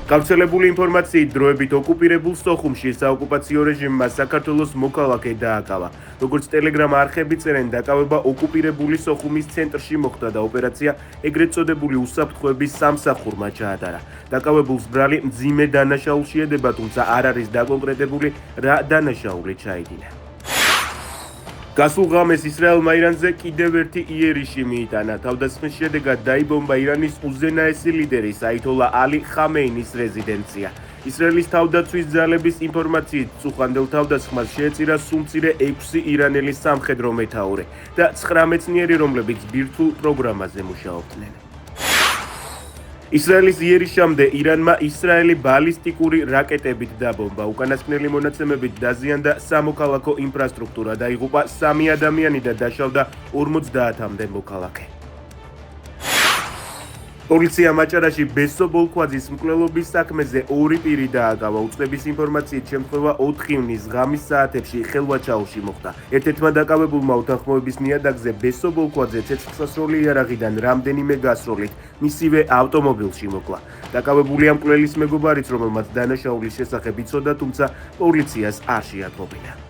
გავრცელებული ინფორმაციით დროებით ოკუპირებულ სოხუმში საოკუპაციო რეჟიმმა საქართველოს მოქალაქე დააკავა. როგორც ტელეგრამ არხები წერენ, დაკავება ოკუპირებული სოხუმის ცენტრში მოხდა და ოპერაცია ეგრეთ წოდებული უსაფრთხოების სამსახურმა ჩაატარა. დაკავებულს ბრალი მძიმე დანაშაულში ედება, თუმცა არ არის დაკონკრეტებული რა დანაშაული ჩაიდინა. გასულ ღამეს ისრაელმა ირანზე კიდევ ერთი იერიში მიიტანა. თავდასხმის შედეგად დაიბომბა ირანის უზენაესი ლიდერის აითოლა ალი ხამეინის რეზიდენცია. ისრაელის თავდაცვის ძალების ინფორმაციით, წუხანდელ თავდასხმას შეეწირა სულმწირე 6 ირანელი სამხედრო მეთაური და 9 მეცნიერი, რომლებიც ბირთვულ პროგრამაზე მუშაობდნენ. ისრაელის იერიშამდე ირანმა ისრაელი ბალისტიკური რაკეტებით დაბომბა. უკანასკნელი მონაცემებით დაზიანდა სამოქალაქო ინფრასტრუქტურა, დაიღუპა 3 ადამიანი და დაშავდა 50-მდე მოქალაქე. პოლიციამ აჭარაში ბესო ბოლქვაძის მკვლელობის საქმეზე 2 პირი დააკავა. უწყების ინფორმაციით, შემთხვევა 4 ივნის ღამის საათებში ხელვაჩაუში მოხდა. ერთ-ერთმა დაკავებულმა უთანხმოების ნიადაგზე ბესო ბოლქვაძე ცეცხლსასროლი იარაღიდან რამდენიმე გასროლით მისივე ავტომობილში მოკლა. დაკავებულია მკვლელის მეგობარიც, რომელმაც დანაშაულის შესახებ იცოდა, თუმცა პოლიციას არ შეატყობინა.